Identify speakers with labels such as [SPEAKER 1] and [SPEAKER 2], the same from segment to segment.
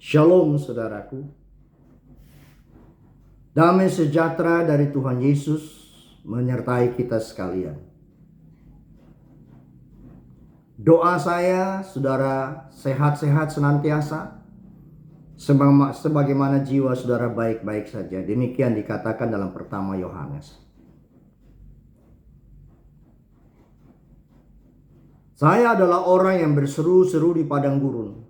[SPEAKER 1] Shalom saudaraku. Damai sejahtera dari Tuhan Yesus menyertai kita sekalian. Doa saya, saudara sehat-sehat senantiasa, sebagaimana jiwa saudara baik-baik saja. Demikian dikatakan dalam pertama Yohanes. Saya adalah orang yang berseru-seru di padang gurun.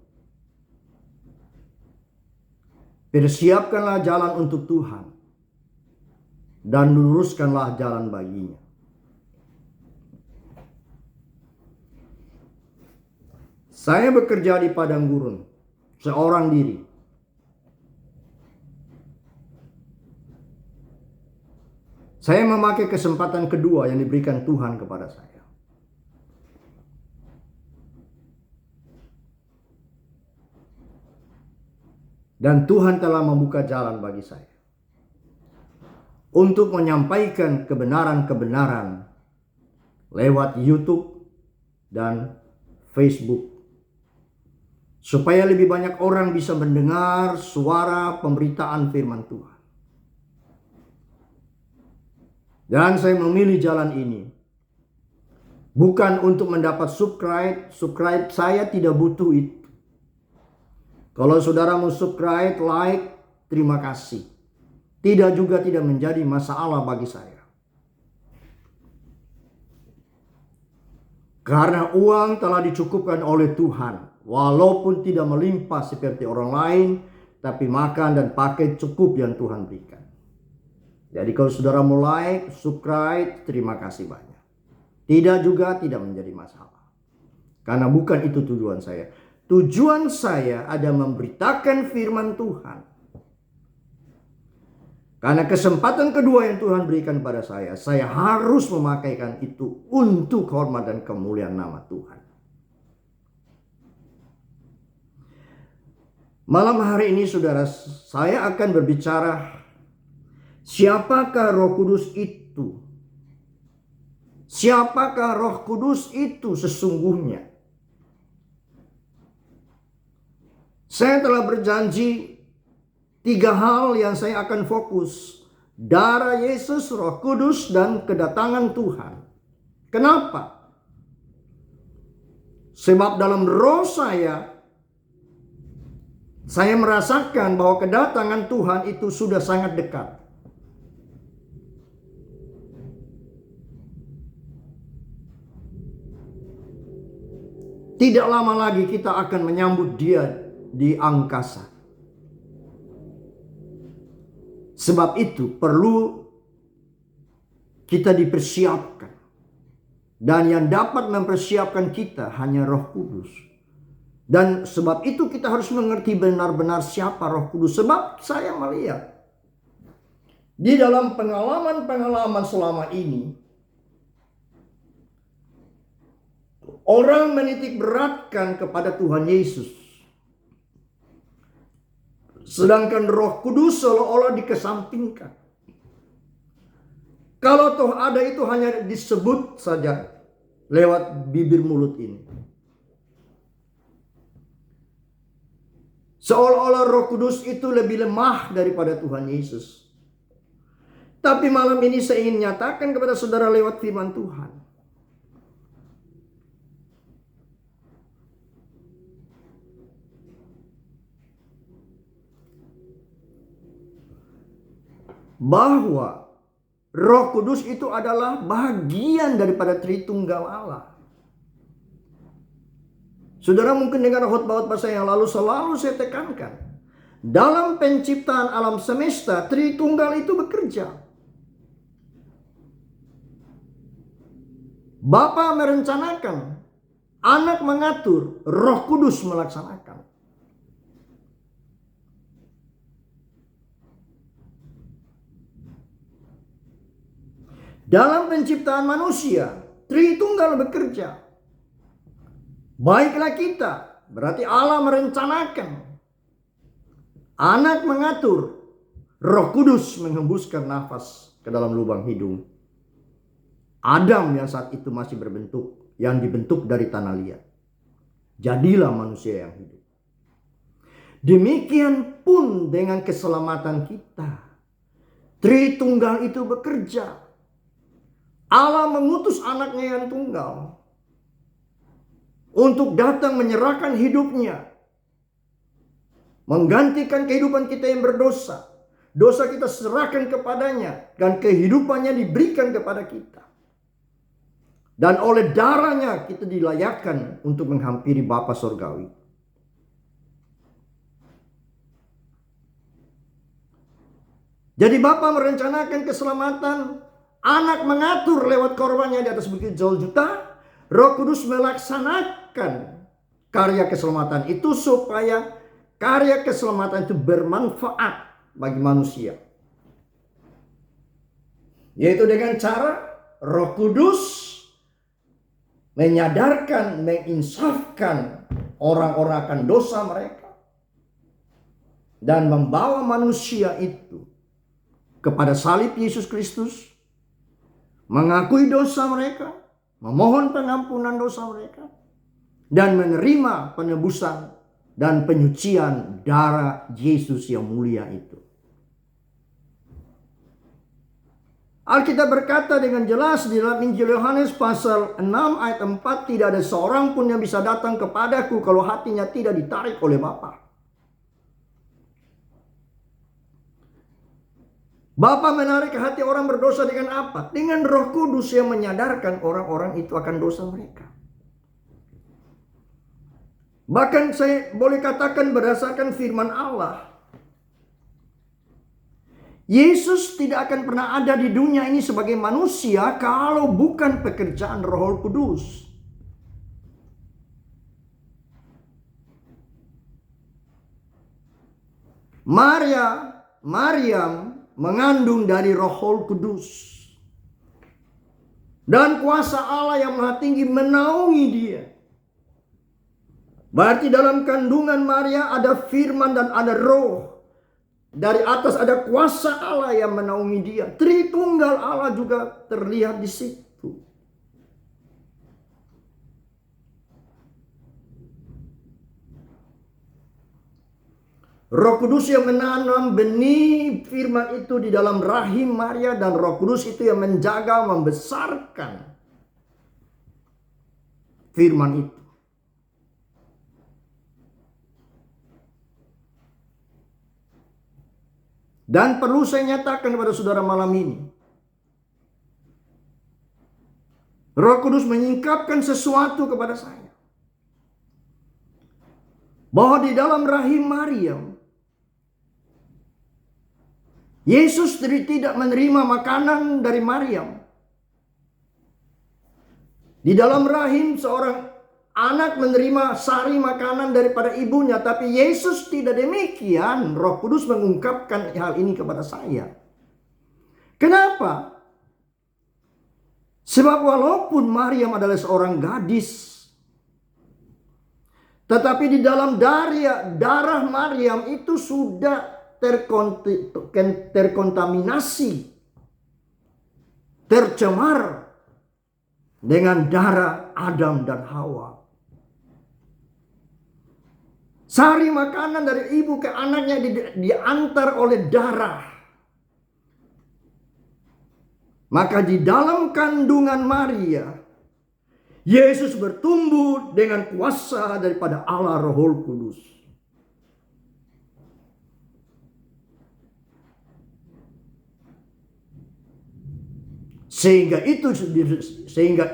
[SPEAKER 1] Persiapkanlah jalan untuk Tuhan, dan luruskanlah jalan baginya. Saya bekerja di padang gurun, seorang diri. Saya memakai kesempatan kedua yang diberikan Tuhan kepada saya. Dan Tuhan telah membuka jalan bagi saya untuk menyampaikan kebenaran-kebenaran lewat YouTube dan Facebook, supaya lebih banyak orang bisa mendengar suara pemberitaan firman Tuhan. Dan saya memilih jalan ini bukan untuk mendapat subscribe saya tidak butuh itu. Kalau saudara mau subscribe, like, terima kasih. Tidak menjadi masalah bagi saya. Karena uang telah dicukupkan oleh Tuhan. Walaupun tidak melimpah seperti orang lain, tapi makan dan pakai cukup yang Tuhan berikan. Jadi kalau saudara mau like, subscribe, terima kasih banyak. Tidak menjadi masalah. Karena bukan itu tujuan saya. Tujuan saya adalah memberitakan firman Tuhan. Karena kesempatan kedua yang Tuhan berikan pada saya harus memakaikan itu untuk hormat dan kemuliaan nama Tuhan. Malam hari ini saudara, saya akan berbicara siapakah Roh Kudus itu? Siapakah Roh Kudus itu sesungguhnya? Saya telah berjanji 3 hal yang saya akan fokus. Darah Yesus, Roh Kudus, dan kedatangan Tuhan. Kenapa? Sebab dalam roh saya merasakan bahwa kedatangan Tuhan itu sudah sangat dekat. Tidak lama lagi kita akan menyambut Dia di angkasa. Sebab itu perlu kita dipersiapkan. Dan yang dapat mempersiapkan kita hanya Roh Kudus. Dan sebab itu kita harus mengerti benar-benar siapa Roh Kudus. Sebab saya melihat di dalam pengalaman-pengalaman selama ini, orang menitik beratkan kepada Tuhan Yesus. Sedangkan Roh Kudus seolah-olah dikesampingkan. Kalau toh ada itu hanya disebut saja lewat bibir mulut ini. Seolah-olah Roh Kudus itu lebih lemah daripada Tuhan Yesus. Tapi malam ini saya ingin nyatakan kepada saudara lewat firman Tuhan. Bahwa Roh Kudus itu adalah bagian daripada Tritunggal Allah. Saudara mungkin dengar khotbah-khotbah saya yang lalu selalu saya tekankan. Dalam penciptaan alam semesta, Tritunggal itu bekerja. Bapa merencanakan, Anak mengatur, Roh Kudus melaksanakan. Dalam penciptaan manusia, Tritunggal bekerja. Baiklah kita, berarti Allah merencanakan. Anak mengatur, Roh Kudus menghembuskan nafas ke dalam lubang hidung. Adam yang saat itu masih berbentuk, yang dibentuk dari tanah liat. Jadilah manusia yang hidup. Demikian pun dengan keselamatan kita. Tritunggal itu bekerja. Allah mengutus anaknya yang tunggal untuk datang menyerahkan hidupnya, menggantikan kehidupan kita yang berdosa. Dosa kita serahkan kepadanya dan kehidupannya diberikan kepada kita. Dan oleh darahnya kita dilayakkan untuk menghampiri Bapa Surgawi. Jadi Bapa merencanakan keselamatan, anak mengatur lewat korbannya di atas bukit Golgota, Roh Kudus melaksanakan karya keselamatan itu supaya karya keselamatan itu bermanfaat bagi manusia. Yaitu dengan cara Roh Kudus menyadarkan, menginsafkan orang-orang akan dosa mereka. Dan membawa manusia itu kepada salib Yesus Kristus, mengakui dosa mereka, memohon pengampunan dosa mereka, dan menerima penebusan dan penyucian darah Yesus yang mulia itu. Alkitab berkata dengan jelas di dalam Injil Yohanes pasal 6 ayat 4, tidak ada seorang pun yang bisa datang kepadaku kalau hatinya tidak ditarik oleh Bapa. Bapa menarik hati orang berdosa dengan apa? Dengan Roh Kudus yang menyadarkan orang-orang itu akan dosa mereka. Bahkan saya boleh katakan berdasarkan firman Allah, Yesus tidak akan pernah ada di dunia ini sebagai manusia kalau bukan pekerjaan Roh Kudus. Maryam mengandung dari Roh Kudus. Dan kuasa Allah yang Maha Tinggi menaungi dia. Berarti dalam kandungan Maria ada firman dan ada roh. Dari atas ada kuasa Allah yang menaungi dia. Tritunggal Allah juga terlihat di situ. Roh Kudus yang menanam benih firman itu di dalam rahim Maria, dan Roh Kudus itu yang menjaga, membesarkan firman itu. Dan perlu saya nyatakan kepada saudara malam ini, Roh Kudus menyingkapkan sesuatu kepada saya, bahwa di dalam rahim Maryam, Yesus tidak menerima makanan dari Maryam. Di dalam rahim seorang anak menerima sari makanan daripada ibunya, tapi Yesus tidak demikian. Roh Kudus mengungkapkan hal ini kepada saya. Kenapa? Sebab walaupun Maryam adalah seorang gadis, tetapi di dalam darah Maryam itu sudah terkontaminasi, tercemar dengan darah Adam dan Hawa. Sari makanan dari ibu ke anaknya diantar oleh darah. Maka di dalam kandungan Maria, Yesus bertumbuh dengan kuasa daripada Allah Roh Kudus. Sehingga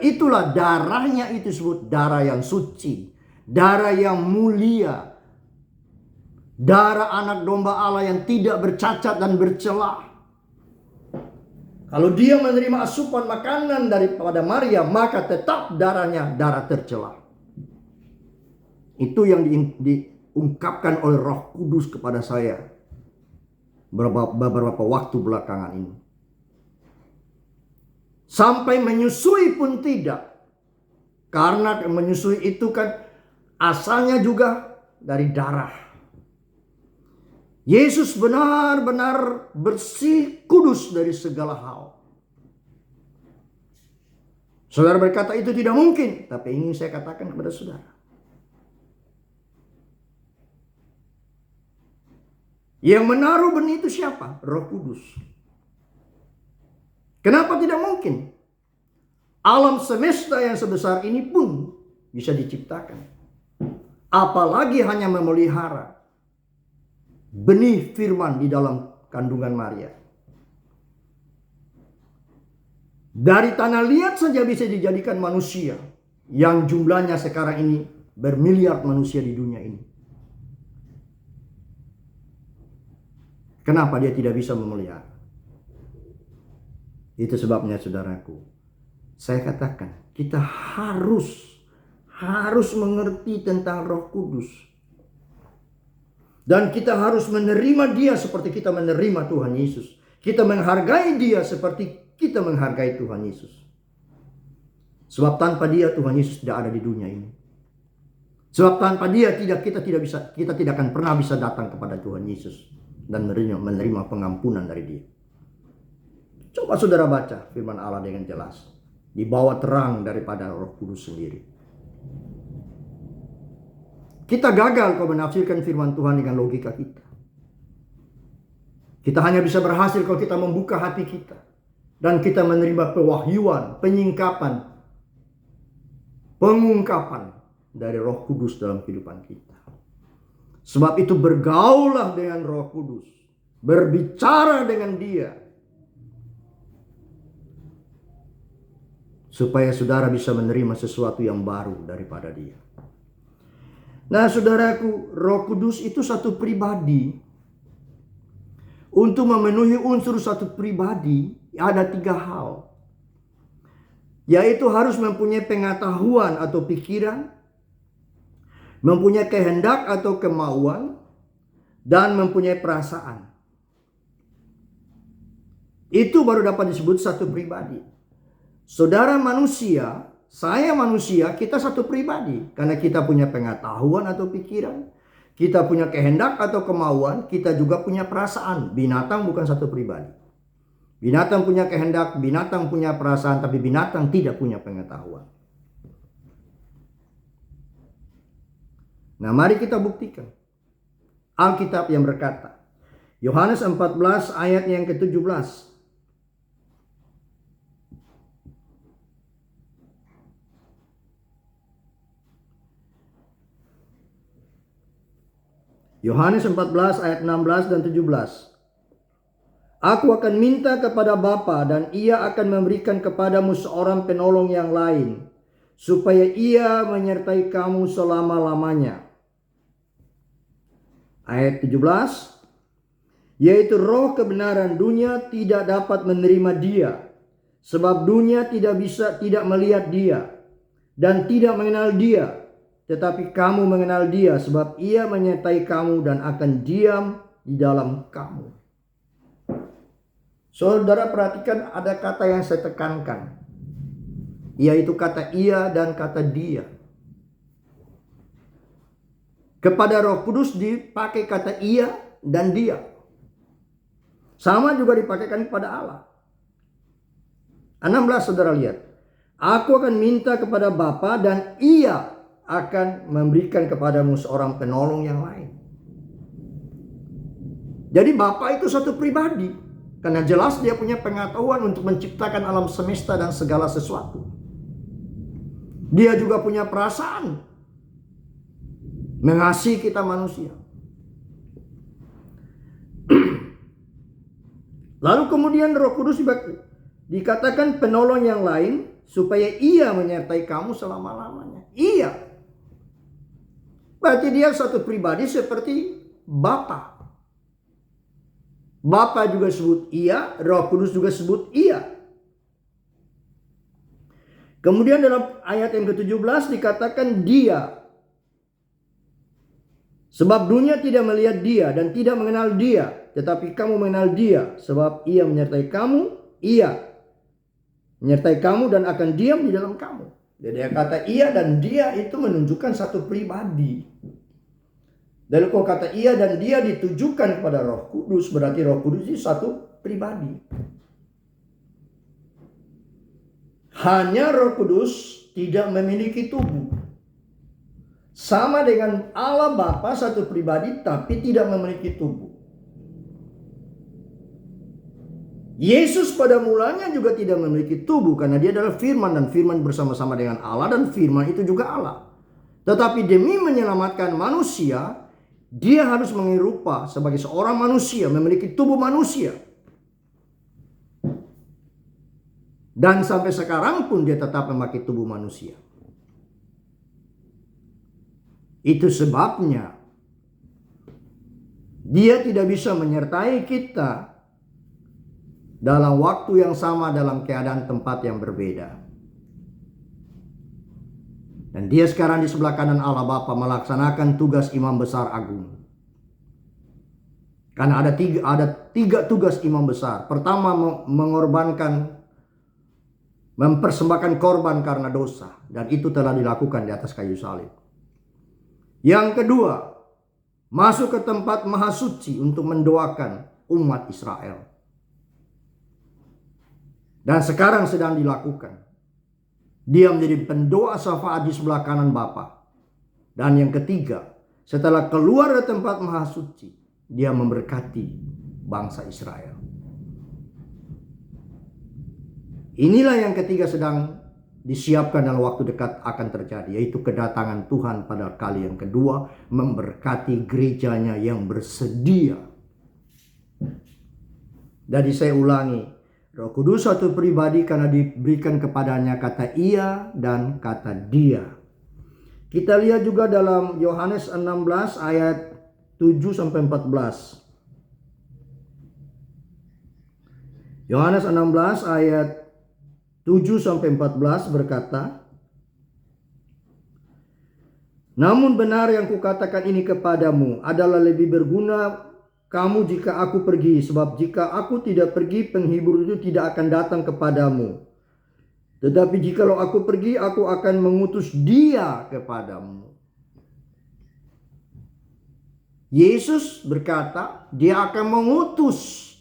[SPEAKER 1] itulah darahnya itu disebut darah yang suci, darah yang mulia, darah anak domba Allah yang tidak bercacat dan bercela. Kalau dia menerima asupan makanan daripada Maria, maka tetap darahnya darah tercela. Itu yang diungkapkan oleh Roh Kudus kepada saya beberapa waktu belakangan ini. Sampai menyusui pun tidak. Karena menyusui itu kan asalnya juga dari darah. Yesus benar-benar bersih, kudus dari segala hal. Saudara berkata itu tidak mungkin. Tapi ingin saya katakan kepada saudara, Yang menaruh benih itu siapa? Roh Kudus. Kenapa tidak mungkin? Alam semesta yang sebesar ini pun bisa diciptakan. Apalagi hanya memelihara benih firman di dalam kandungan Maria. Dari tanah liat saja bisa dijadikan manusia yang jumlahnya sekarang ini bermiliar manusia di dunia ini. Kenapa dia tidak bisa memelihara? Itu sebabnya saudaraku, saya katakan kita harus mengerti tentang Roh Kudus. Dan kita harus menerima dia seperti kita menerima Tuhan Yesus. Kita menghargai dia seperti kita menghargai Tuhan Yesus. Sebab tanpa dia Tuhan Yesus tidak ada di dunia ini. Sebab tanpa dia kita tidak akan pernah bisa datang kepada Tuhan Yesus dan menerima pengampunan dari dia. Coba saudara baca firman Allah dengan jelas. Di bawah terang daripada Roh Kudus sendiri. Kita gagal kalau menafsirkan firman Tuhan dengan logika kita. Kita hanya bisa berhasil kalau kita membuka hati kita. Dan kita menerima pewahyuan, penyingkapan, pengungkapan dari Roh Kudus dalam kehidupan kita. Sebab itu bergaulah dengan Roh Kudus. Berbicara dengan dia. Supaya saudara bisa menerima sesuatu yang baru daripada dia. Nah saudaraku, Roh Kudus itu satu pribadi. Untuk memenuhi unsur satu pribadi, ada 3 hal. Yaitu harus mempunyai pengetahuan atau pikiran, mempunyai kehendak atau kemauan, dan mempunyai perasaan. Itu baru dapat disebut satu pribadi. Saudara manusia, saya manusia, kita satu pribadi. Karena kita punya pengetahuan atau pikiran, kita punya kehendak atau kemauan, kita juga punya perasaan. Binatang bukan satu pribadi. Binatang punya kehendak, binatang punya perasaan, tapi binatang tidak punya pengetahuan. Nah, mari kita buktikan. Alkitab yang berkata, Yohanes 14 ayat yang ke-17. Yohanes 14 ayat 16 dan 17. Aku akan minta kepada Bapa dan ia akan memberikan kepadamu seorang penolong yang lain, supaya ia menyertai kamu selama-lamanya. Ayat 17. Yaitu roh kebenaran, dunia tidak dapat menerima dia, sebab dunia tidak melihat dia dan tidak mengenal dia. Tetapi kamu mengenal dia sebab ia menyertai kamu dan akan diam di dalam kamu. Saudara perhatikan ada kata yang saya tekankan. Yaitu kata ia dan kata dia. Kepada Roh Kudus dipakai kata ia dan dia. Sama juga dipakaikan kepada Allah. 16 saudara lihat. Aku akan minta kepada Bapa dan ia akan memberikan kepadamu seorang penolong yang lain. Jadi Bapa itu satu pribadi. Karena jelas dia punya pengetahuan untuk menciptakan alam semesta dan segala sesuatu. Dia juga punya perasaan. Mengasihi kita manusia. Lalu kemudian Roh Kudus dikatakan penolong yang lain supaya ia menyertai kamu selama-lamanya. Ia. Berarti dia satu pribadi seperti Bapa. Bapa juga sebut ia, Roh Kudus juga sebut ia. Kemudian dalam ayat yang ke-17 dikatakan dia. Sebab dunia tidak melihat dia dan tidak mengenal dia. Tetapi kamu mengenal dia. Sebab ia menyertai kamu. Ia menyertai kamu dan akan diam di dalam kamu. Jadi kata ia dan dia itu menunjukkan satu pribadi. Dan kalau kata ia dan dia ditujukan kepada Roh Kudus, berarti Roh Kudus itu satu pribadi. Hanya Roh Kudus tidak memiliki tubuh. Sama dengan Allah Bapa satu pribadi tapi tidak memiliki tubuh. Yesus pada mulanya juga tidak memiliki tubuh karena dia adalah firman dan firman bersama-sama dengan Allah dan firman itu juga Allah. Tetapi demi menyelamatkan manusia, dia harus menyerupa sebagai seorang manusia, memiliki tubuh manusia. Dan sampai sekarang pun dia tetap memakai tubuh manusia. Itu sebabnya dia tidak bisa menyertai kita dalam waktu yang sama dalam keadaan tempat yang berbeda. Dan dia sekarang di sebelah kanan Allah Bapa melaksanakan tugas imam besar agung. Karena ada tiga tugas imam besar. Pertama, mempersembahkan korban karena dosa. Dan itu telah dilakukan di atas kayu salib. Yang kedua, masuk ke tempat maha suci untuk mendoakan umat Israel. Dan sekarang sedang dilakukan. Dia menjadi pendoa syafaat di sebelah kanan Bapa. Dan yang ketiga, setelah keluar dari tempat maha suci, dia memberkati bangsa Israel. Inilah yang ketiga sedang disiapkan dalam waktu dekat akan terjadi, yaitu kedatangan Tuhan pada kali yang kedua, memberkati gerejanya yang bersedia. Jadi saya ulangi, Roh Kudus satu pribadi karena diberikan kepadanya kata ia dan kata dia. Kita lihat juga dalam Yohanes 16 ayat 7-14. Yohanes 16 ayat 7-14 berkata, namun benar yang kukatakan ini kepadamu adalah lebih berguna kamu jika aku pergi, sebab jika aku tidak pergi, penghibur itu tidak akan datang kepadamu. Tetapi jikalau aku pergi, aku akan mengutus dia kepadamu. Yesus berkata, dia akan mengutus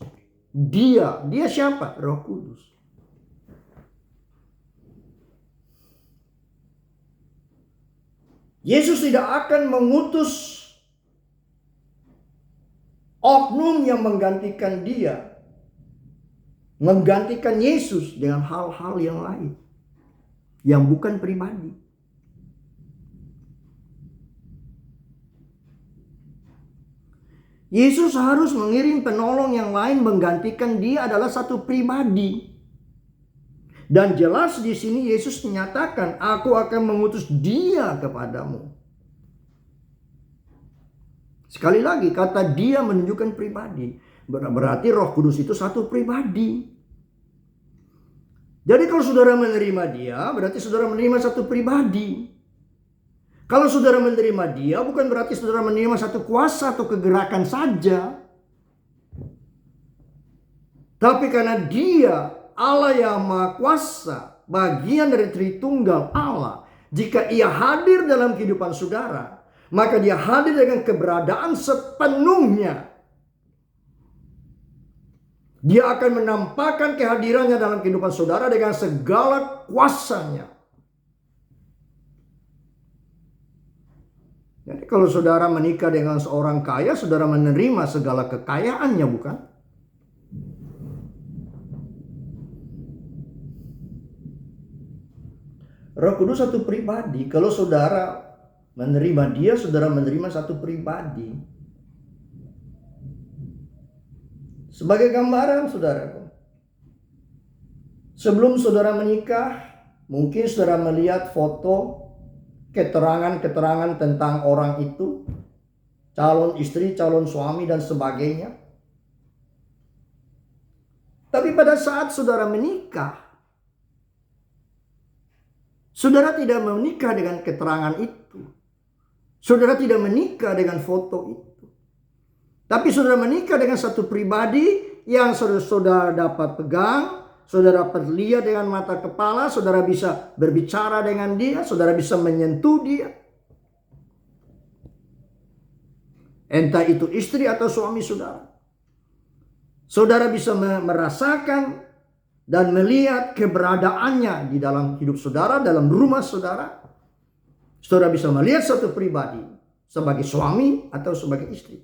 [SPEAKER 1] dia. Dia siapa? Roh Kudus. Yesus tidak akan mengutus oknum yang menggantikan dia, menggantikan Yesus dengan hal-hal yang lain yang bukan pribadi. Yesus harus mengirim penolong yang lain menggantikan dia adalah satu pribadi. Dan jelas di sini Yesus menyatakan, aku akan mengutus dia kepadamu. Sekali lagi kata dia menunjukkan pribadi. Berarti Roh Kudus itu satu pribadi. Jadi kalau saudara menerima dia, berarti saudara menerima satu pribadi. Kalau saudara menerima dia, bukan berarti saudara menerima satu kuasa atau kegerakan saja. Tapi karena dia Allah yang Maha Kuasa, bagian dari Tritunggal Allah. Jika ia hadir dalam kehidupan saudara, maka dia hadir dengan keberadaan sepenuhnya. Dia akan menampakkan kehadirannya dalam kehidupan saudara dengan segala kuasanya. Jadi kalau saudara menikah dengan seorang kaya, saudara menerima segala kekayaannya, bukan? Roh Kudus satu pribadi. Kalau saudara menerima dia, saudara menerima satu pribadi. Sebagai gambaran, saudara, sebelum saudara menikah, mungkin saudara melihat foto, keterangan-keterangan tentang orang itu, calon istri, calon suami, dan sebagainya. Tapi pada saat saudara menikah, saudara tidak menikah dengan keterangan itu. Saudara tidak menikah dengan foto itu. Tapi saudara menikah dengan satu pribadi yang saudara dapat pegang, saudara dapat lihat dengan mata kepala, saudara bisa berbicara dengan dia, saudara bisa menyentuh dia. Entah itu istri atau suami saudara. Saudara bisa merasakan dan melihat keberadaannya di dalam hidup saudara, dalam rumah saudara. Saudara bisa melihat satu pribadi sebagai suami atau sebagai istri.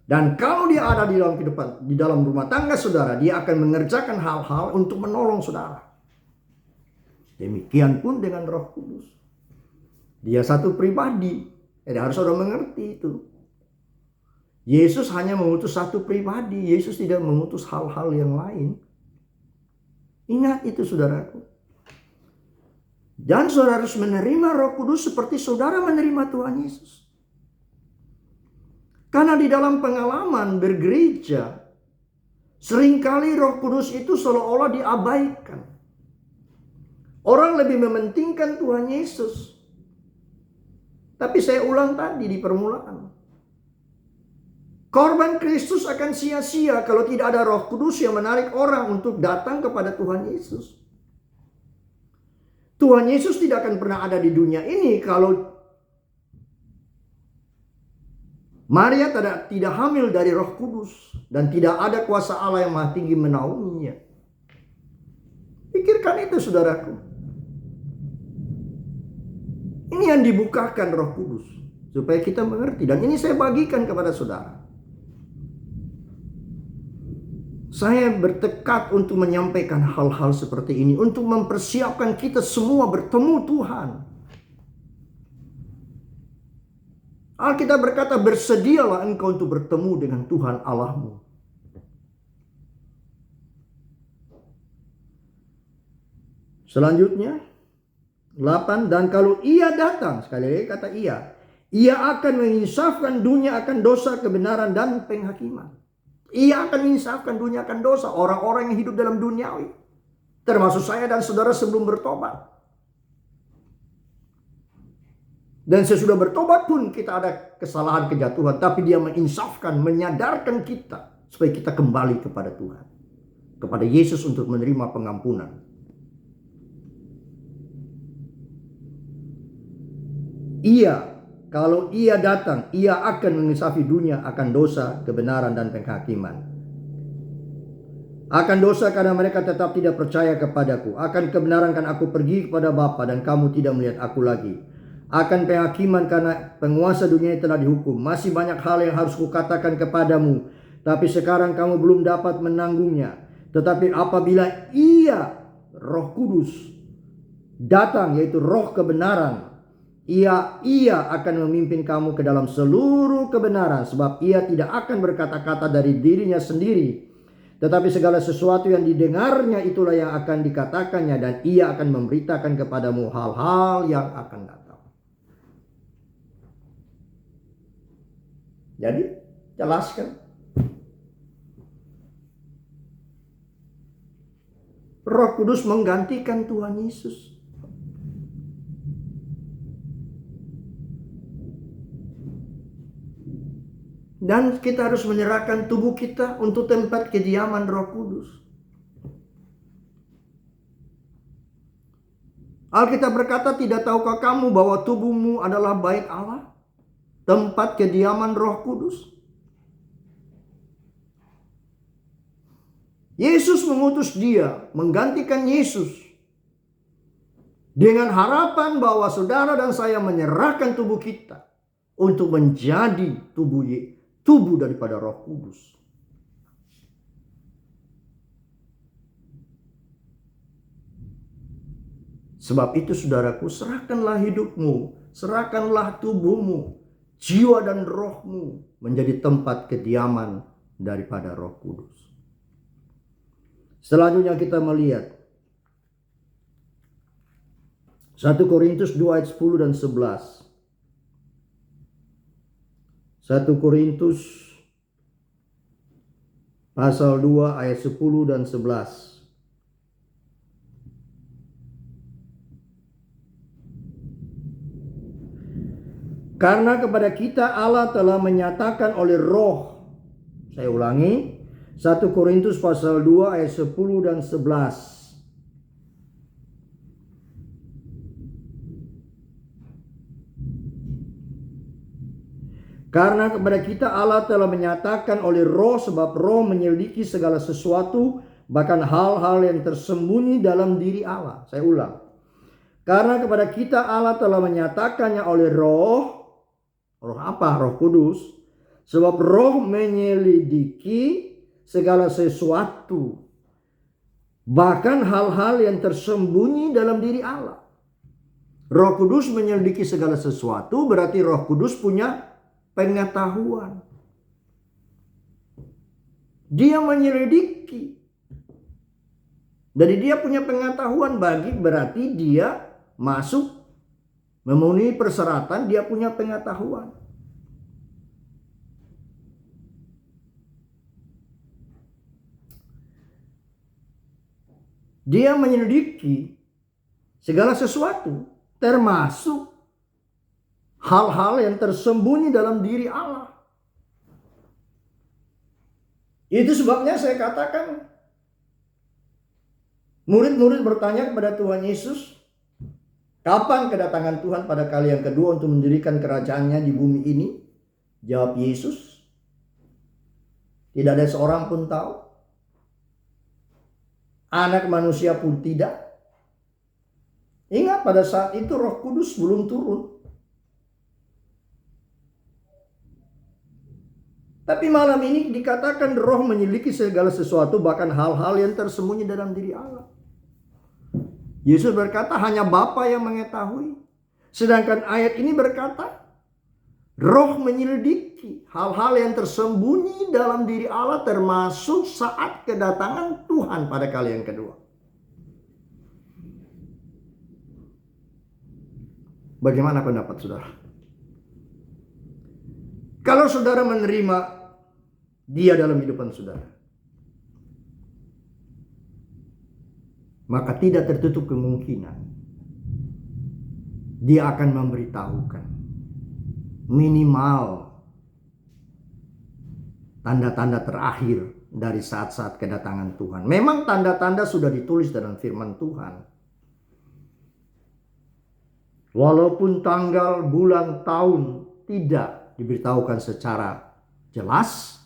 [SPEAKER 1] Dan kalau dia ada di dalam kehidupan, di dalam rumah tangga saudara, dia akan mengerjakan hal-hal untuk menolong saudara. Demikian pun dengan Roh Kudus. Dia satu pribadi. Jadi harus saudara mengerti itu. Yesus hanya mengutus satu pribadi. Yesus tidak mengutus hal-hal yang lain. Ingat itu saudaraku. Dan saudara harus menerima Roh Kudus seperti saudara menerima Tuhan Yesus. Karena di dalam pengalaman bergereja, seringkali Roh Kudus itu seolah-olah diabaikan. Orang lebih mementingkan Tuhan Yesus. Tapi saya ulang tadi di permulaan. Korban Kristus akan sia-sia kalau tidak ada Roh Kudus yang menarik orang untuk datang kepada Tuhan Yesus. Tuhan Yesus tidak akan pernah ada di dunia ini kalau Maria tidak hamil dari Roh Kudus dan tidak ada kuasa Allah yang Maha Tinggi menaunginya. Pikirkan itu saudaraku. Ini yang dibukakan Roh Kudus supaya kita mengerti, dan ini saya bagikan kepada saudara. Saya bertekad untuk menyampaikan hal-hal seperti ini untuk mempersiapkan kita semua bertemu Tuhan. Alkitab berkata, bersedialah engkau untuk bertemu dengan Tuhan Allahmu. Selanjutnya 8, dan kalau ia datang, sekali lagi kata ia akan menginsafkan dunia akan dosa, kebenaran, dan penghakiman. Ia akan menginsafkan dunia akan dosa, orang-orang yang hidup dalam duniawi, termasuk saya dan saudara sebelum bertobat. Dan sesudah bertobat pun kita ada kesalahan, kejatuhan. Tapi dia menginsafkan, menyadarkan kita supaya kita kembali kepada Tuhan, kepada Yesus untuk menerima pengampunan. Kalau ia datang, ia akan menginsafi dunia akan dosa, kebenaran, dan penghakiman. Akan dosa karena mereka tetap tidak percaya kepadaku. Akan kebenaran karena aku pergi kepada Bapa dan kamu tidak melihat aku lagi. Akan penghakiman karena penguasa dunia telah dihukum. Masih banyak hal yang harus kukatakan kepadamu, tapi sekarang kamu belum dapat menanggungnya. Tetapi apabila ia, Roh Kudus, datang, yaitu Roh kebenaran, ia akan memimpin kamu ke dalam seluruh kebenaran. Sebab ia tidak akan berkata-kata dari dirinya sendiri, tetapi segala sesuatu yang didengarnya itulah yang akan dikatakannya, dan ia akan memberitakan kepadamu hal-hal yang akan datang. Jadi jelaskan, Roh Kudus menggantikan Tuhan Yesus. Dan kita harus menyerahkan tubuh kita untuk tempat kediaman Roh Kudus. Alkitab berkata, tidak tahukah kamu bahwa tubuhmu adalah bait Allah, tempat kediaman Roh Kudus? Yesus mengutus dia, menggantikan Yesus, dengan harapan bahwa saudara dan saya menyerahkan tubuh kita untuk menjadi tubuh daripada Roh Kudus. Sebab itu saudaraku, serahkanlah hidupmu, serahkanlah tubuhmu, jiwa dan rohmu menjadi tempat kediaman daripada Roh Kudus. Selanjutnya kita melihat 1 Korintus 2 ayat 10 dan 11. 1 Korintus pasal 2 ayat 10 dan 11. Karena kepada kita Allah telah menyatakan oleh Roh. Saya ulangi, 1 Korintus pasal 2 ayat 10 dan 11. Karena kepada kita Allah telah menyatakan oleh Roh, sebab Roh menyelidiki segala sesuatu, bahkan hal-hal yang tersembunyi dalam diri Allah. Saya ulang. Karena kepada kita Allah telah menyatakannya oleh Roh. Roh apa? Roh Kudus. Sebab roh menyelidiki segala sesuatu, bahkan hal-hal yang tersembunyi dalam diri Allah. Roh Kudus menyelidiki segala sesuatu, berarti Roh Kudus punya pengetahuan. Dia menyelidiki. Jadi dia punya pengetahuan, berarti dia masuk memenuhi persyaratan, dia punya pengetahuan. Dia menyelidiki segala sesuatu, termasuk hal-hal yang tersembunyi dalam diri Allah. Itu sebabnya saya katakan, murid-murid bertanya kepada Tuhan Yesus, kapan kedatangan Tuhan pada kali yang kedua untuk mendirikan kerajaannya di bumi ini? Jawab Yesus, tidak ada seorang pun tahu. Anak manusia pun tidak. Ingat, pada saat itu Roh Kudus belum turun. Tapi malam ini dikatakan roh menyelidiki segala sesuatu, bahkan hal-hal yang tersembunyi dalam diri Allah. Yesus berkata hanya Bapa yang mengetahui. Sedangkan ayat ini berkata roh menyelidiki hal-hal yang tersembunyi dalam diri Allah, termasuk saat kedatangan Tuhan pada kali yang kedua. Bagaimana pendapat saudara? Kalau saudara menerima dia dalam kehidupan saudara, maka tidak tertutup kemungkinan dia akan memberitahukan minimal tanda-tanda terakhir dari saat-saat kedatangan Tuhan. Memang tanda-tanda sudah ditulis dalam firman Tuhan. Walaupun tanggal, bulan, tahun tidak diberitahukan secara jelas,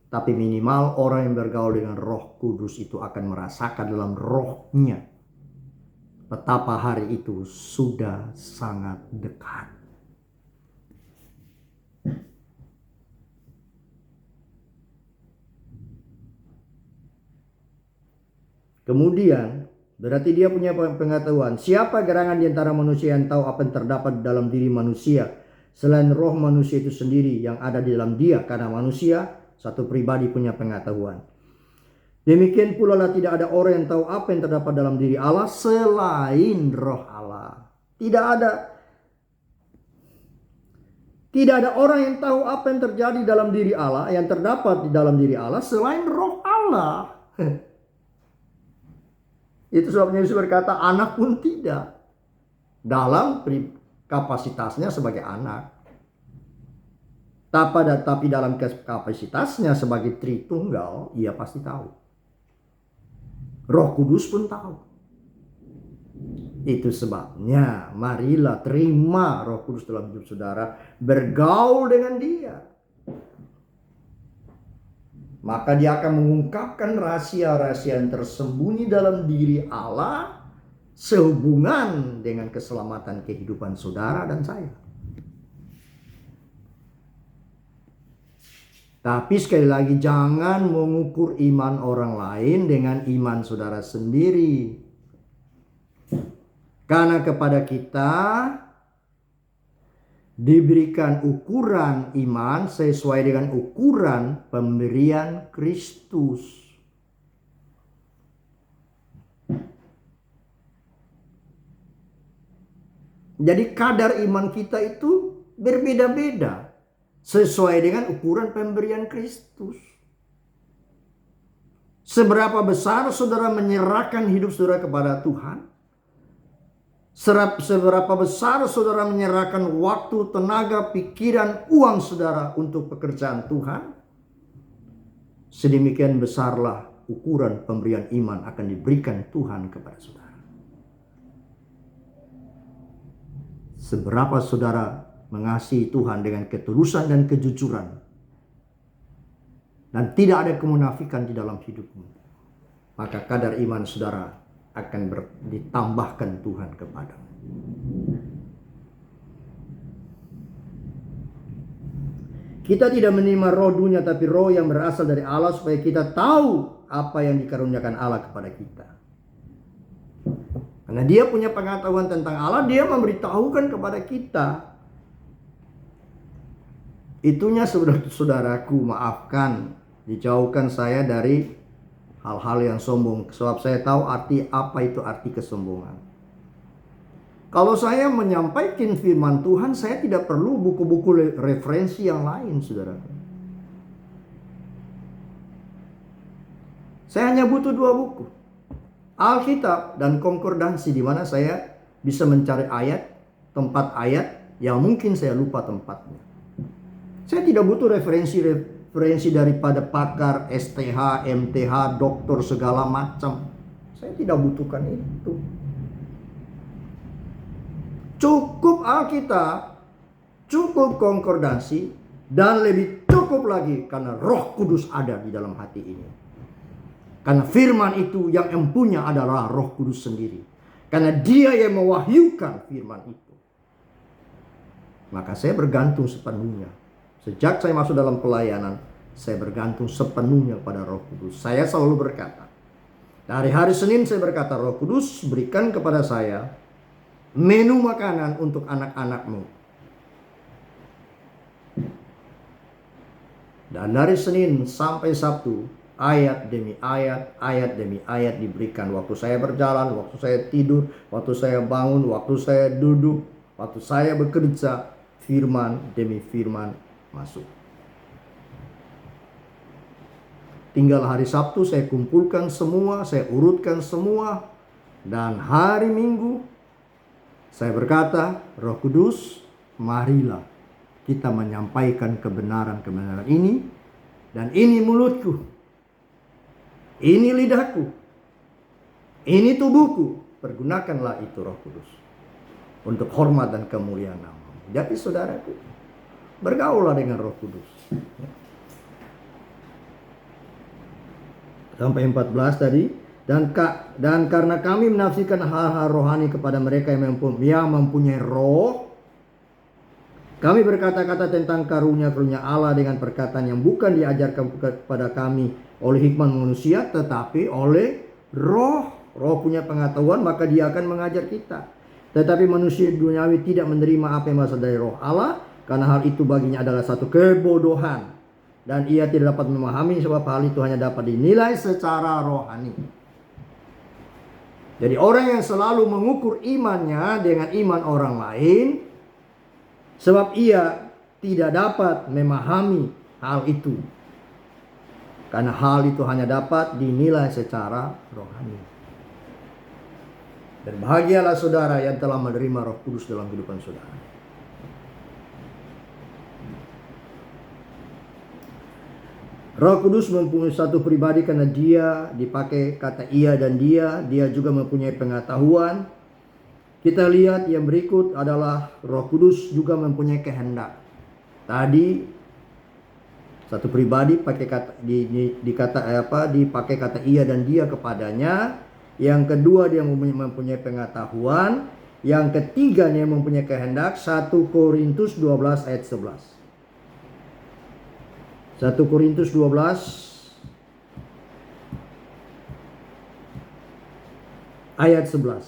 [SPEAKER 1] tapi minimal orang yang bergaul dengan Roh Kudus itu akan merasakan dalam rohnya betapa hari itu sudah sangat dekat. Kemudian berarti dia punya pengetahuan. Siapa gerangan di antara manusia yang tahu apa yang terdapat dalam diri manusia selain roh manusia itu sendiri yang ada di dalam dia? Karena manusia satu pribadi punya pengetahuan. Demikian pula lah tidak ada orang yang tahu apa yang terdapat dalam diri Allah selain roh Allah. Tidak ada orang yang tahu apa yang terjadi dalam diri Allah, yang terdapat di dalam diri Allah selain roh Allah. Itu sebabnya Yesus berkata anak pun tidak, dalam kapasitasnya sebagai anak. Tapi dalam kapasitasnya sebagai Tritunggal, ia pasti tahu. Roh Kudus pun tahu. Itu sebabnya marilah terima Roh Kudus dalam hidup saudara, bergaul dengan dia. Maka dia akan mengungkapkan rahasia-rahasia yang tersembunyi dalam diri Allah sehubungan dengan keselamatan kehidupan saudara dan saya. Tapi sekali lagi jangan mengukur iman orang lain dengan iman saudara sendiri. Karena kepada kita diberikan ukuran iman sesuai dengan ukuran pemberian Kristus. Jadi kadar iman kita itu berbeda-beda sesuai dengan ukuran pemberian Kristus. Seberapa besar saudara menyerahkan hidup saudara kepada Tuhan, seberapa besar saudara menyerahkan waktu, tenaga, pikiran, uang saudara untuk pekerjaan Tuhan, sedemikian besarlah ukuran pemberian iman akan diberikan Tuhan kepada saudara. Seberapa saudara mengasihi Tuhan dengan ketulusan dan kejujuran, dan tidak ada kemunafikan di dalam hidupmu, maka kadar iman saudara akan ditambahkan Tuhan kepadamu. Kita tidak menerima roh dunia, tapi roh yang berasal dari Allah, supaya kita tahu apa yang dikaruniakan Allah kepada kita. Karena dia punya pengetahuan tentang Allah, dia memberitahukan kepada kita. Itunya saudaraku, maafkan, dijauhkan saya dari hal-hal yang sombong, sebab saya tahu apa itu arti kesombongan. Kalau saya menyampaikan firman Tuhan, saya tidak perlu buku-buku referensi yang lain, saudara. Saya hanya butuh 2 buku, Alkitab dan konkordansi, di mana saya bisa mencari tempat ayat yang mungkin saya lupa tempatnya. Saya tidak butuh referensi daripada pakar STH, MTH, dokter segala macam. Saya tidak butuhkan itu. Cukup Alkitab, cukup konkordansi, dan lebih cukup lagi karena Roh Kudus ada di dalam hati ini. Karena firman itu yang empunya adalah Roh Kudus sendiri. Karena dia yang mewahyukan firman itu. Maka saya bergantung sepenuhnya. Sejak saya masuk dalam pelayanan, saya bergantung sepenuhnya pada Roh Kudus. Saya selalu berkata, dari hari Senin saya berkata, Roh Kudus berikan kepada saya menu makanan untuk anak-anakmu. Dan dari Senin sampai Sabtu, ayat demi ayat diberikan. Waktu saya berjalan, waktu saya tidur, waktu saya bangun, waktu saya duduk, waktu saya bekerja, firman demi firman masuk. Tinggal hari Sabtu saya kumpulkan semua, saya urutkan semua. Dan hari Minggu saya berkata, Roh Kudus, marilah kita menyampaikan kebenaran-kebenaran ini. Dan ini mulutku, ini lidahku, ini tubuhku. Pergunakanlah itu Roh Kudus untuk hormat dan kemuliaan nama-Mu. Jadi saudaraku, bergaulah dengan Roh Kudus. Sampai 14 tadi. Dan karena kami menafsirkan hal-hal rohani kepada mereka yang mempunyai roh, kami berkata-kata tentang karunia-karunia Allah dengan perkataan yang bukan diajarkan kepada kami oleh hikmat manusia, tetapi oleh roh. Roh punya pengetahuan, maka dia akan mengajar kita. Tetapi manusia duniawi tidak menerima apa yang berasal dari roh Allah, karena hal itu baginya adalah satu kebodohan. Dan ia tidak dapat memahami, sebab hal itu hanya dapat dinilai secara rohani. Jadi orang yang selalu mengukur imannya dengan iman orang lain, sebab ia tidak dapat memahami hal itu. Karena hal itu hanya dapat dinilai secara rohani. Dan bahagialah saudara yang telah menerima Roh Kudus dalam kehidupan saudara. Roh Kudus mempunyai satu pribadi karena dia dipakai kata ia dan dia juga mempunyai pengetahuan. Kita lihat yang berikut adalah Roh Kudus juga mempunyai kehendak. Tadi satu pribadi pakai kata dipakai kata ia dan dia kepadanya. Yang kedua dia mempunyai pengetahuan. Yang ketiga dia mempunyai kehendak. 1 Korintus 12 ayat 11. 1 Korintus 12 ayat 11.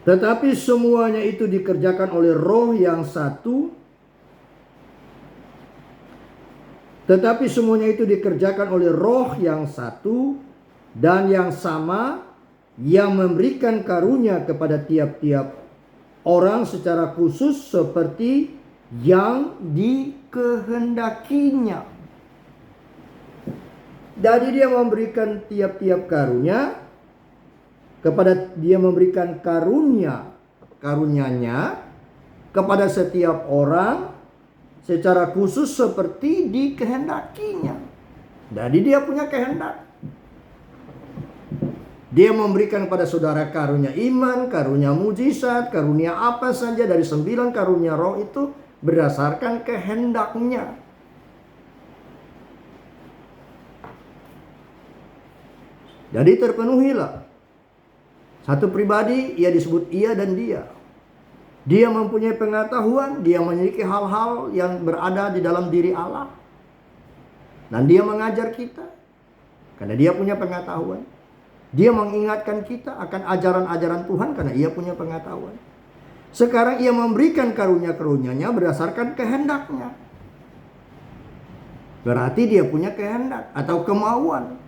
[SPEAKER 1] Tetapi semuanya itu dikerjakan oleh Roh yang satu. Tetapi semuanya itu dikerjakan oleh Roh yang satu dan yang sama, yang memberikan karunia kepada tiap-tiap orang secara khusus seperti yang dikehendakinya. Jadi dia memberikan tiap-tiap karunia memberikan karunia-karunyanya kepada setiap orang secara khusus seperti dikehendakinya. Jadi dia punya kehendak. Dia memberikan kepada saudara karunia iman, karunia mujizat, karunia apa saja dari 9 karunia roh itu berdasarkan kehendaknya. Jadi terpenuhilah Satu pribadi, ia disebut ia dan dia. Dia mempunyai pengetahuan, dia memiliki hal-hal yang berada di dalam diri Allah. Dan dia mengajar kita, karena dia punya pengetahuan. Dia mengingatkan kita akan ajaran-ajaran Tuhan, karena ia punya pengetahuan. Sekarang ia memberikan karunia-karunia-Nya berdasarkan kehendaknya. Berarti dia punya kehendak atau kemauan.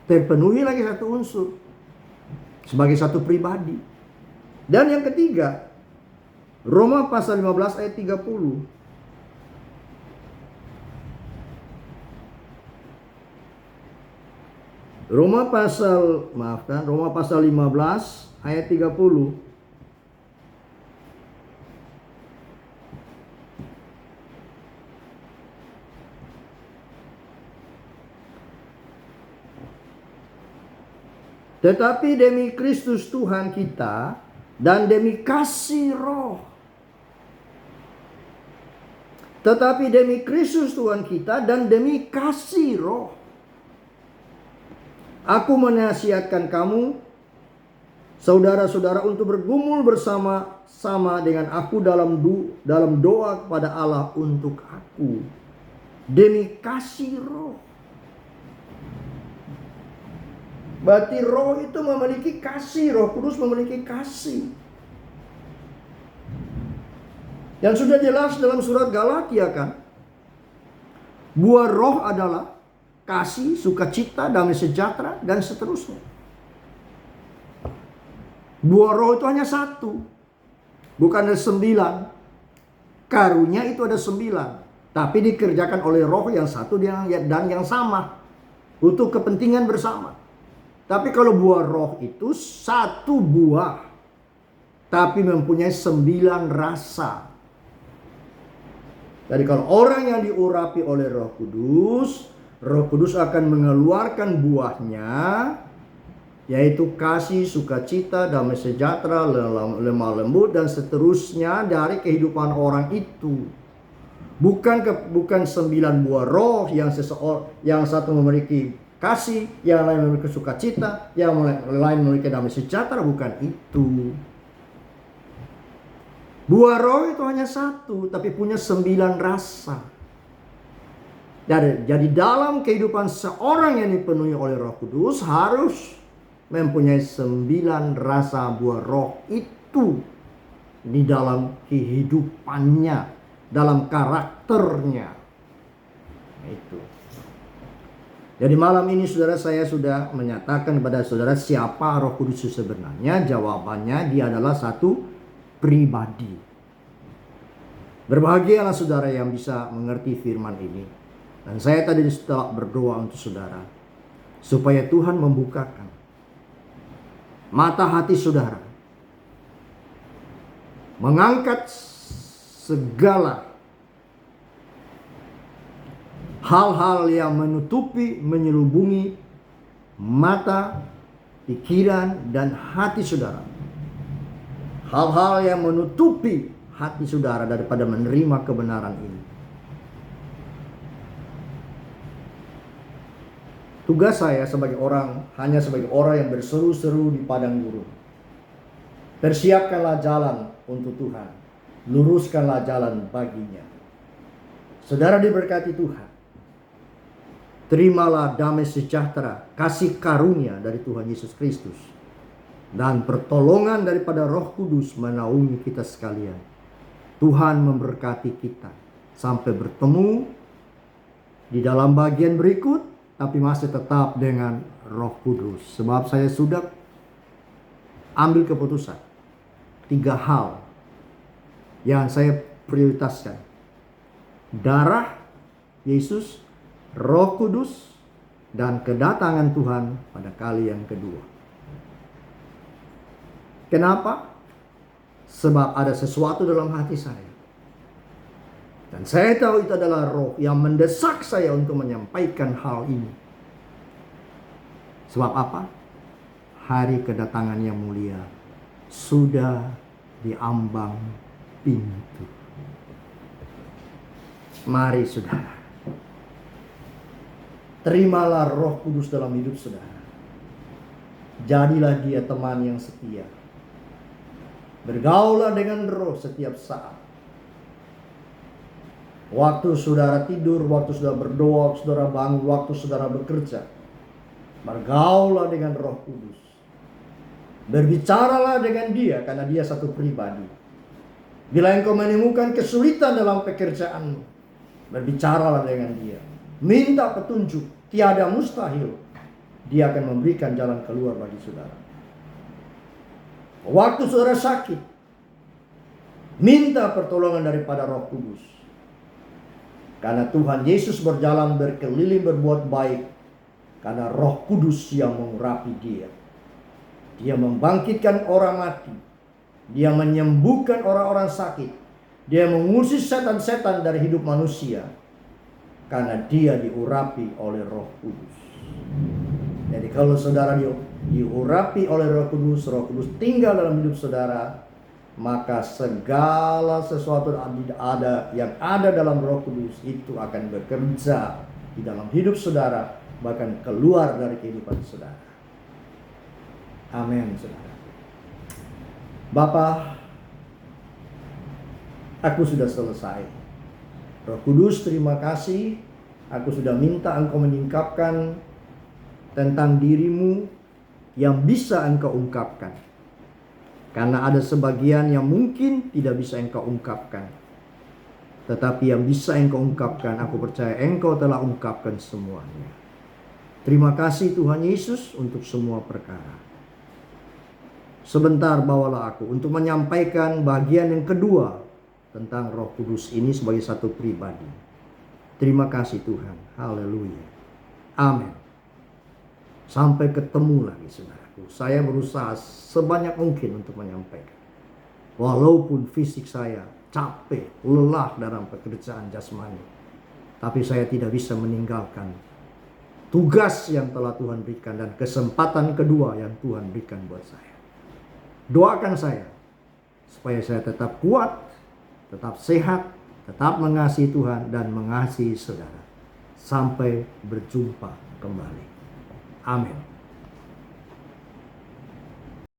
[SPEAKER 1] Terpenuhi lagi satu unsur. Sebagai satu pribadi. Dan yang ketiga, Roma pasal 15 ayat 30. Roma pasal 15 ayat 30. Tetapi demi Kristus Tuhan kita dan demi kasih Roh. Tetapi demi Kristus Tuhan kita dan demi kasih Roh. Aku menasihatkan kamu, saudara-saudara, untuk bergumul bersama-sama dengan aku dalam doa kepada Allah untuk aku. Demi kasih Roh. Berarti Roh itu memiliki kasih, Roh Kudus memiliki kasih. Yang sudah jelas dalam surat Galatia kan, buah Roh adalah kasih, sukacita, damai sejahtera, dan seterusnya. Buah Roh itu hanya satu, bukan ada 9. Karunia itu ada 9, tapi dikerjakan oleh Roh yang satu dan yang sama untuk kepentingan bersama. Tapi kalau buah Roh itu satu buah, tapi mempunyai 9 rasa. Jadi kalau orang yang diurapi oleh Roh Kudus akan mengeluarkan buahnya, yaitu kasih, sukacita, damai sejahtera, lemah lembut, dan seterusnya dari kehidupan orang itu. Bukan 9 buah roh yang satu memiliki kasih, yang lain memiliki sukacita, yang lain memiliki damai sejahtera, bukan itu. Buah roh itu hanya satu, tapi punya 9 rasa. Jadi dalam kehidupan seorang yang dipenuhi oleh Roh Kudus harus mempunyai 9 rasa buah roh itu di dalam kehidupannya, dalam karakternya. Itu. Jadi malam ini saudara, saya sudah menyatakan kepada saudara siapa Roh Kudus itu sebenarnya. Jawabannya, dia adalah satu pribadi. Berbahagialah saudara yang bisa mengerti firman ini. Dan saya tadi setelah berdoa untuk saudara, supaya Tuhan membukakan mata hati saudara, mengangkat segala hal-hal yang menutupi, menyelubungi mata, pikiran, dan hati saudara. Hal-hal yang menutupi hati saudara daripada menerima kebenaran ini. Tugas saya hanya sebagai orang yang berseru-seru di padang gurun. Persiapkanlah jalan untuk Tuhan. Luruskanlah jalan baginya. Saudara diberkati Tuhan. Terimalah damai sejahtera, kasih karunia dari Tuhan Yesus Kristus, dan pertolongan daripada Roh Kudus menaungi kita sekalian. Tuhan memberkati kita sampai bertemu di dalam bagian berikut, tapi masih tetap dengan Roh Kudus. Sebab saya sudah ambil keputusan 3 hal yang saya prioritaskan: darah Yesus, Roh Kudus, dan kedatangan Tuhan pada kali yang kedua. Kenapa? Sebab ada sesuatu dalam hati saya. Dan saya tahu itu adalah Roh yang mendesak saya untuk menyampaikan hal ini. Sebab apa? Hari kedatangan yang mulia sudah diambang pintu. Mari saudara, terimalah Roh Kudus dalam hidup saudara. Jadilah dia teman yang setia. Bergaulah dengan Roh setiap saat. Waktu saudara tidur, waktu saudara berdoa, waktu saudara bangun, waktu saudara bekerja, bergaulah dengan Roh Kudus. Berbicaralah dengan dia karena dia satu pribadi. Bila engkau menemukan kesulitan dalam pekerjaanmu, berbicaralah dengan dia. Minta petunjuk, tiada mustahil. Dia akan memberikan jalan keluar bagi saudara. Waktu saudara sakit, minta pertolongan daripada Roh Kudus. Karena Tuhan Yesus berjalan berkeliling berbuat baik, karena Roh Kudus yang mengurapi dia. Dia membangkitkan orang mati. Dia menyembuhkan orang-orang sakit. Dia mengusir setan-setan dari hidup manusia. Karena dia diurapi oleh Roh Kudus. Jadi kalau saudara diurapi oleh Roh Kudus tinggal dalam hidup saudara, maka segala sesuatu yang ada dalam Roh Kudus itu akan bekerja di dalam hidup saudara, bahkan keluar dari kehidupan saudara. Amin, saudara. Bapa, aku sudah selesai. Roh Kudus, terima kasih. Aku sudah minta engkau menyingkapkan tentang dirimu yang bisa engkau ungkapkan. Karena ada sebagian yang mungkin tidak bisa engkau ungkapkan. Tetapi yang bisa engkau ungkapkan, aku percaya engkau telah ungkapkan semuanya. Terima kasih Tuhan Yesus untuk semua perkara. Sebentar bawalah aku untuk menyampaikan bagian yang kedua tentang Roh Kudus ini sebagai satu pribadi. Terima kasih Tuhan. Haleluya. Amin. Sampai ketemu lagi saudaraku. Saya berusaha sebanyak mungkin untuk menyampaikan. Walaupun fisik saya capek, lelah dalam pekerjaan jasmani. Tapi saya tidak bisa meninggalkan tugas yang telah Tuhan berikan dan kesempatan kedua yang Tuhan berikan buat saya. Doakan saya supaya saya tetap kuat, tetap sehat, tetap mengasihi Tuhan dan mengasihi saudara. Sampai berjumpa kembali. Amin.